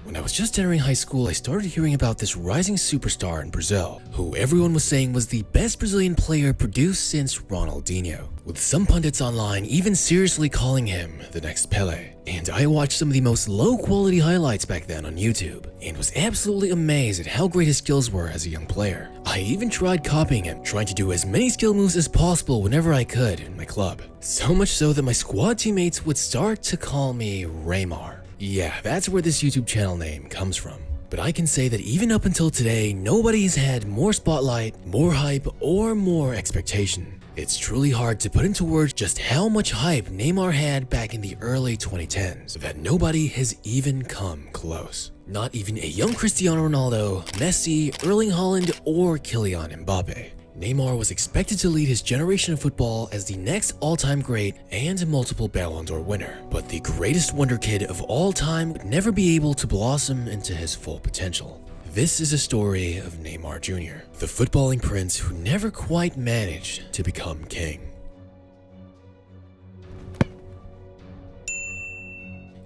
When I was just entering high school, I started hearing about this rising superstar in Brazil, who everyone was saying was the best Brazilian player produced since Ronaldinho, with some pundits online even seriously calling him the next Pelé. And I watched some of the most low-quality highlights back then on YouTube, and was absolutely amazed at how great his skills were as a young player. I even tried copying him, trying to do as many skill moves as possible whenever I could in my club. So much so that my squad teammates would start to call me Raymar. Yeah, that's where this YouTube channel name comes from. But I can say that even up until today, nobody's had more spotlight, more hype, or more expectation. It's truly hard to put into words just how much hype Neymar had back in the early 2010s, that nobody has even come close. Not even a young Cristiano Ronaldo, Messi, Erling Haaland, or Kylian Mbappe. Neymar was expected to lead his generation of football as the next all-time great and multiple Ballon d'Or winner. But the greatest wonder kid of all time would never be able to blossom into his full potential. This is a story of Neymar Jr., the footballing prince who never quite managed to become king.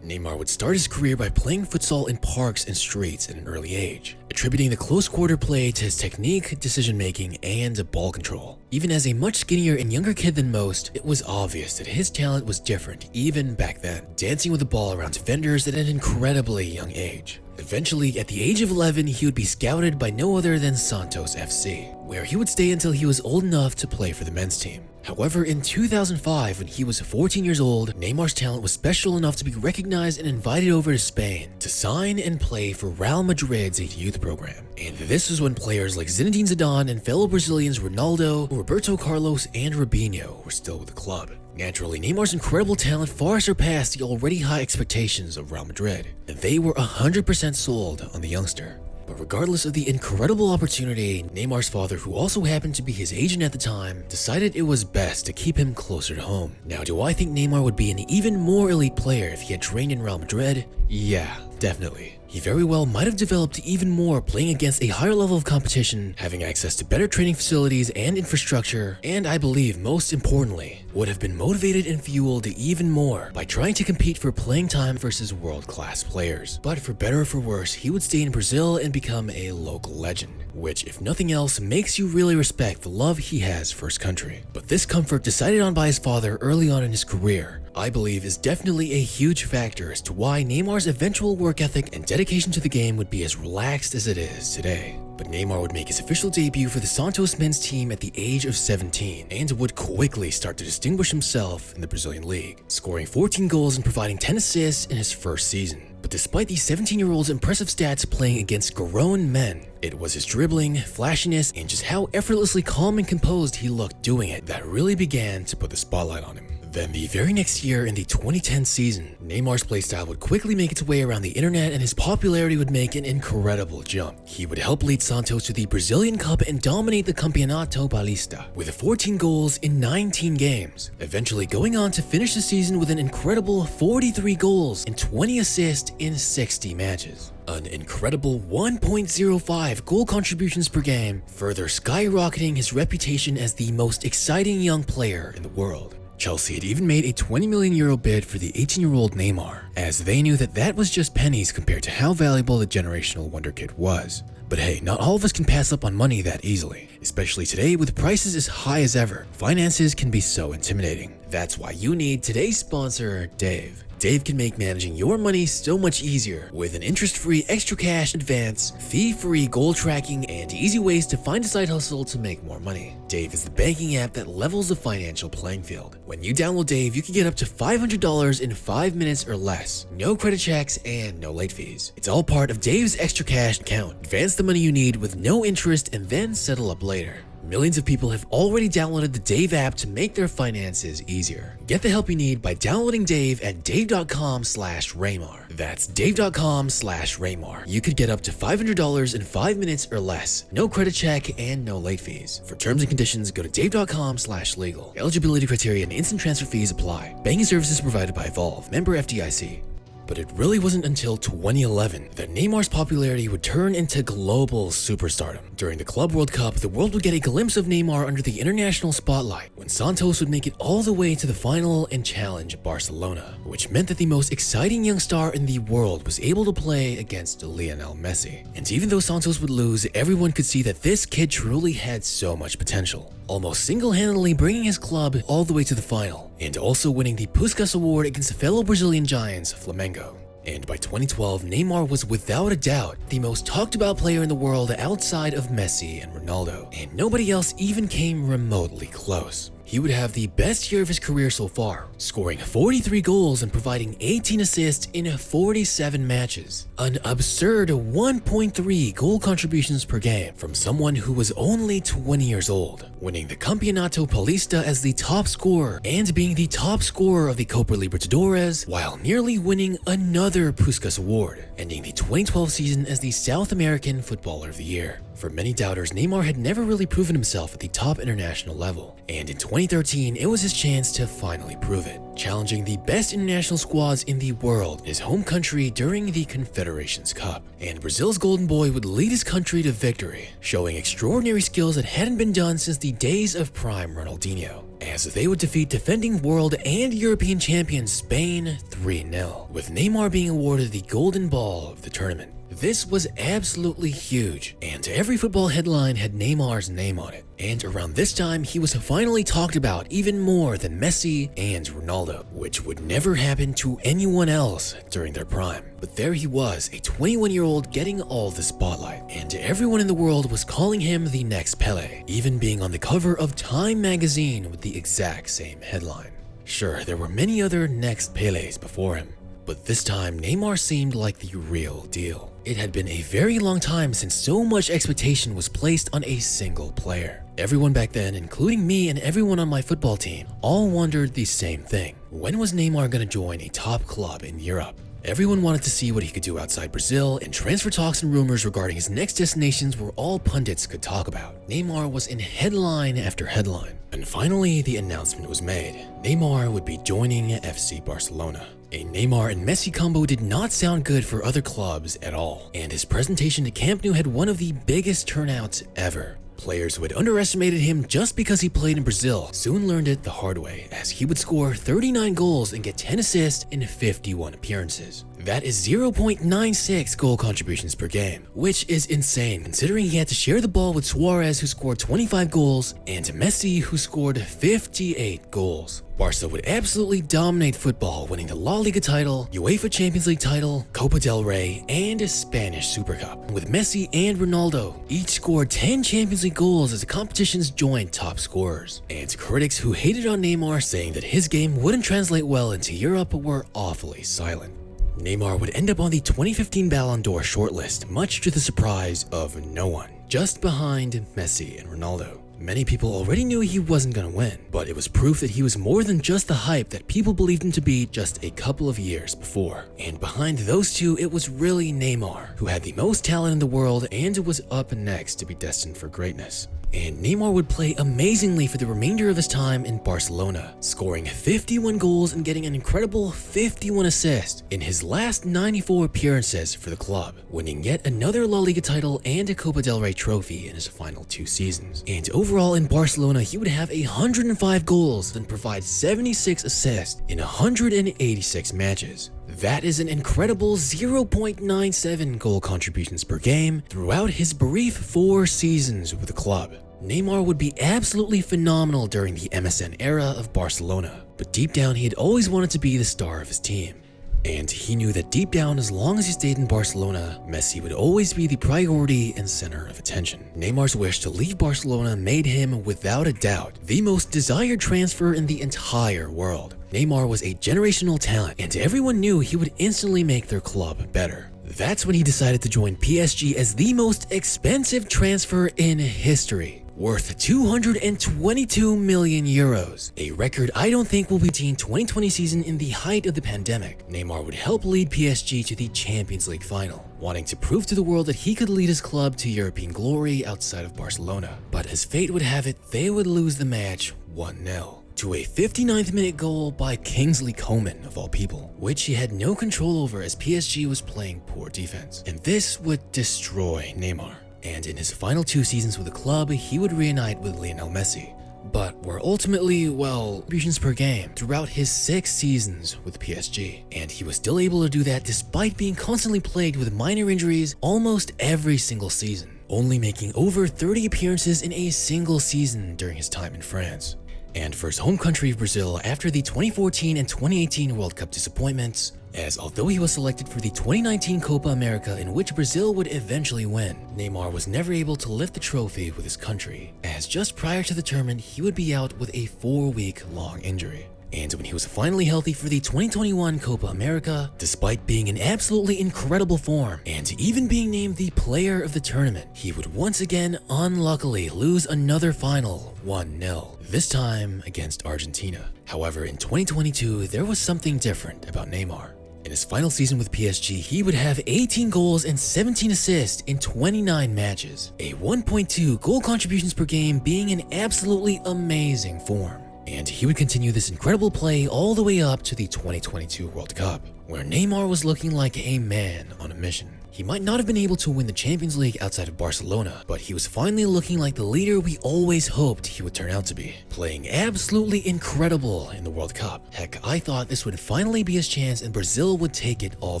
Neymar would start his career by playing futsal in parks and streets at an early age, attributing the close quarter play to his technique, decision-making, and ball control. Even as a much skinnier and younger kid than most, it was obvious that his talent was different even back then, dancing with the ball around defenders at an incredibly young age. Eventually, at the age of 11, he would be scouted by no other than Santos FC, where he would stay until he was old enough to play for the men's team. However, in 2005, when he was 14 years old, Neymar's talent was special enough to be recognized and invited over to Spain to sign and play for Real Madrid's youth program. And this was when players like Zinedine Zidane and fellow Brazilians Ronaldo, Roberto Carlos, and Robinho were still with the club. Naturally, Neymar's incredible talent far surpassed the already high expectations of Real Madrid, and they were 100% sold on the youngster. But regardless of the incredible opportunity, Neymar's father, who also happened to be his agent at the time, decided it was best to keep him closer to home. Now, do I think Neymar would be an even more elite player if he had trained in Real Madrid? Yeah, definitely. He very well might have developed even more playing against a higher level of competition, having access to better training facilities and infrastructure, and I believe most importantly, would have been motivated and fueled even more by trying to compete for playing time versus world-class players. But for better or for worse, he would stay in Brazil and become a local legend, which if nothing else makes you really respect the love he has for his country. But this comfort decided on by his father early on in his career, I believe is definitely a huge factor as to why Neymar's eventual work ethic and dedication to the game would be as relaxed as it is today. But Neymar would make his official debut for the Santos men's team at the age of 17 and would quickly start to distinguish himself in the Brazilian league, scoring 14 goals and providing 10 assists in his first season. But despite the 17-year-old's impressive stats playing against grown men, it was his dribbling, flashiness, and just how effortlessly calm and composed he looked doing it that really began to put the spotlight on him. Then the very next year in the 2010 season, Neymar's playstyle would quickly make its way around the internet and his popularity would make an incredible jump. He would help lead Santos to the Brazilian Cup and dominate the Campeonato Paulista with 14 goals in 19 games, eventually going on to finish the season with an incredible 43 goals and 20 assists in 60 matches. An incredible 1.05 goal contributions per game, further skyrocketing his reputation as the most exciting young player in the world. Chelsea had even made a €20 million bid for the 18-year-old Neymar, as they knew that that was just pennies compared to how valuable the generational wonder kid was. But hey, not all of us can pass up on money that easily, especially today with prices as high as ever. Finances can be so intimidating. That's why you need today's sponsor, Dave. Dave can make managing your money so much easier with an interest-free extra cash advance, fee-free goal tracking, and easy ways to find a side hustle to make more money. Dave is the banking app that levels the financial playing field. When you download Dave, you can get up to $500 in 5 minutes or less. No credit checks and no late fees. It's all part of Dave's extra cash account. Advance the money you need with no interest and then settle up later. Millions of people have already downloaded the Dave app to make their finances easier. Get the help you need by downloading Dave at dave.com/Raymar. That's dave.com/Raymar. You could get up to $500 in 5 minutes or less. No credit check and no late fees. For terms and conditions, go to dave.com/legal. Eligibility criteria and instant transfer fees apply. Banking services provided by Evolve. Member FDIC. But it really wasn't until 2011 that Neymar's popularity would turn into global superstardom. During the Club World Cup, the world would get a glimpse of Neymar under the international spotlight when Santos would make it all the way to the final and challenge Barcelona, which meant that the most exciting young star in the world was able to play against Lionel Messi. And even though Santos would lose, everyone could see that this kid truly had so much potential, almost single-handedly bringing his club all the way to the final, and also winning the Puskás Award against fellow Brazilian giants Flamengo. And by 2012, Neymar was without a doubt the most talked about player in the world outside of Messi and Ronaldo, and nobody else even came remotely close. He would have the best year of his career so far, scoring 43 goals and providing 18 assists in 47 matches. An absurd 1.3 goal contributions per game from someone who was only 20 years old, winning the Campeonato Paulista as the top scorer and being the top scorer of the Copa Libertadores, while nearly winning another Puskás Award, ending the 2012 season as the South American Footballer of the Year. For many doubters, Neymar had never really proven himself at the top international level, and in 2013, it was his chance to finally prove it, challenging the best international squads in the world in his home country during the Confederations Cup. And Brazil's golden boy would lead his country to victory, showing extraordinary skills that hadn't been done since the days of prime Ronaldinho, as they would defeat defending world and European champion Spain 3-0, with Neymar being awarded the golden ball of the tournament. This was absolutely huge, and every football headline had Neymar's name on it. And around this time, he was finally talked about even more than Messi and Ronaldo, which would never happen to anyone else during their prime. But there he was, a 21-year-old getting all the spotlight, and everyone in the world was calling him the next Pele, even being on the cover of Time magazine with the exact same headline. Sure, there were many other next Peles before him, but this time Neymar seemed like the real deal. It had been a very long time since so much expectation was placed on a single player. Everyone back then, including me and everyone on my football team, all wondered the same thing. When was Neymar going to join a top club in Europe? Everyone wanted to see what he could do outside Brazil, and transfer talks and rumors regarding his next destinations were all pundits could talk about. Neymar was in headline after headline, and finally the announcement was made. Neymar would be joining FC Barcelona. A Neymar and Messi combo did not sound good for other clubs at all, and his presentation to Camp Nou had one of the biggest turnouts ever. Players who had underestimated him just because he played in Brazil soon learned it the hard way, as he would score 39 goals and get 10 assists in 51 appearances. That is 0.96 goal contributions per game, which is insane considering he had to share the ball with Suarez, who scored 25 goals, and Messi, who scored 58 goals. Barca would absolutely dominate football, winning the La Liga title, UEFA Champions League title, Copa del Rey, and a Spanish Super Cup. With Messi and Ronaldo, each scored 10 Champions League goals as the competition's joint top scorers. And critics who hated on Neymar, saying that his game wouldn't translate well into Europe, were awfully silent. Neymar would end up on the 2015 Ballon d'Or shortlist, much to the surprise of no one, just behind Messi and Ronaldo. Many people already knew he wasn't gonna win, but it was proof that he was more than just the hype that people believed him to be just a couple of years before. And behind those two, it was really Neymar, who had the most talent in the world and was up next to be destined for greatness. And Neymar would play amazingly for the remainder of his time in Barcelona, scoring 51 goals and getting an incredible 51 assists in his last 94 appearances for the club, winning yet another La Liga title and a Copa del Rey trophy in his final 2 seasons. And overall in Barcelona, he would have 105 goals and provide 76 assists in 186 matches. That is an incredible 0.97 goal contributions per game throughout his brief 4 seasons with the club. Neymar would be absolutely phenomenal during the MSN era of Barcelona, but deep down he had always wanted to be the star of his team. And he knew that deep down, as long as he stayed in Barcelona, Messi would always be the priority and center of attention. Neymar's wish to leave Barcelona made him, without a doubt, the most desired transfer in the entire world. Neymar was a generational talent, and everyone knew he would instantly make their club better. That's when he decided to join PSG as the most expensive transfer in history, worth 222 million euros, a record I don't think will be seen 2020 season in the height of the pandemic. Neymar would help lead PSG to the Champions League final, wanting to prove to the world that he could lead his club to European glory outside of Barcelona. But as fate would have it, they would lose the match 1-0. to a 59th minute goal by Kingsley Coman of all people, which he had no control over as PSG was playing poor defense. And this would destroy Neymar. And in his final 2 seasons with the club, he would reunite with Lionel Messi, but were ultimately, well, contributions per game throughout his 6 seasons with PSG. And he was still able to do that despite being constantly plagued with minor injuries almost every single season, only making over 30 appearances in a single season during his time in France. And for his home country of Brazil, after the 2014 and 2018 World Cup disappointments, as although he was selected for the 2019 Copa America in which Brazil would eventually win, Neymar was never able to lift the trophy with his country, as just prior to the tournament he would be out with a 4-week-long injury. And when he was finally healthy for the 2021 Copa America, despite being in absolutely incredible form and even being named the player of the tournament, he would once again unluckily lose another final 1-0, this time against Argentina. However, in 2022, there was something different about Neymar. In his final season with PSG, he would have 18 goals and 17 assists in 29 matches, a 1.2 goal contributions per game being an absolutely amazing form. And he would continue this incredible play all the way up to the 2022 World Cup, where Neymar was looking like a man on a mission. He might not have been able to win the Champions League outside of Barcelona, but he was finally looking like the leader we always hoped he would turn out to be, playing absolutely incredible in the World Cup. Heck, I thought this would finally be his chance and Brazil would take it all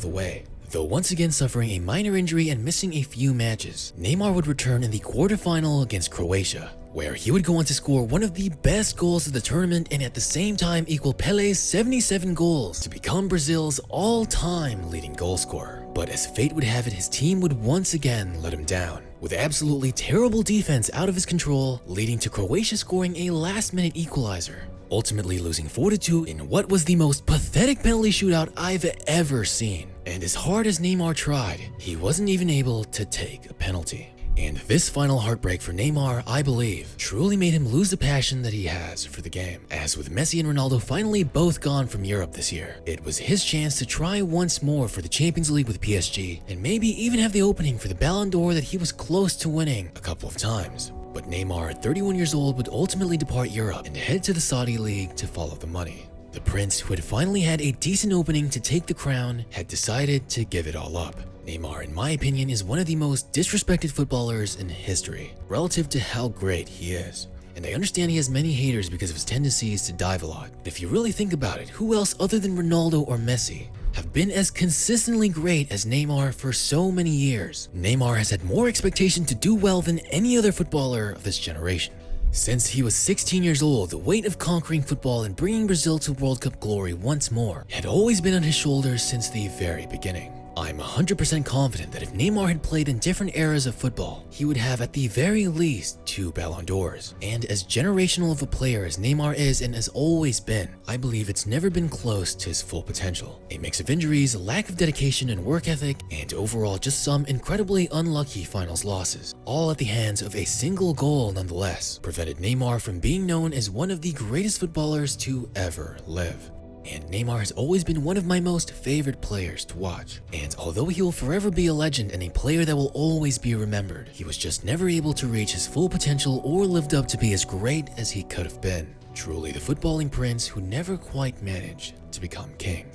the way. Though once again suffering a minor injury and missing a few matches, Neymar would return in the quarterfinal against Croatia, where he would go on to score one of the best goals of the tournament and at the same time equal Pele's 77 goals to become Brazil's all-time leading goal scorer. But as fate would have it, his team would once again let him down, with absolutely terrible defense out of his control, leading to Croatia scoring a last-minute equalizer, ultimately losing 4-2 in what was the most pathetic penalty shootout I've ever seen. And as hard as Neymar tried, he wasn't even able to take a penalty. And this final heartbreak for Neymar, I believe, truly made him lose the passion that he has for the game. As with Messi and Ronaldo finally both gone from Europe this year, it was his chance to try once more for the Champions League with PSG, and maybe even have the opening for the Ballon d'Or that he was close to winning a couple of times. But Neymar, at 31 years old, would ultimately depart Europe and head to the Saudi League to follow the money. The prince, who had finally had a decent opening to take the crown, had decided to give it all up. Neymar, in my opinion, is one of the most disrespected footballers in history, relative to how great he is. And I understand he has many haters because of his tendencies to dive a lot. But if you really think about it, who else other than Ronaldo or Messi have been as consistently great as Neymar for so many years? Neymar has had more expectation to do well than any other footballer of this generation. Since he was 16 years old, the weight of conquering football and bringing Brazil to World Cup glory once more had always been on his shoulders since the very beginning. I'm 100% confident that if Neymar had played in different eras of football, he would have at the very least 2 Ballon d'Ors. And as generational of a player as Neymar is and has always been, I believe it's never been close to his full potential. A mix of injuries, a lack of dedication and work ethic, and overall just some incredibly unlucky finals losses, all at the hands of a single goal nonetheless, prevented Neymar from being known as one of the greatest footballers to ever live. And Neymar has always been one of my most favorite players to watch. And although he will forever be a legend and a player that will always be remembered, he was just never able to reach his full potential or lived up to be as great as he could have been. Truly the footballing prince who never quite managed to become king.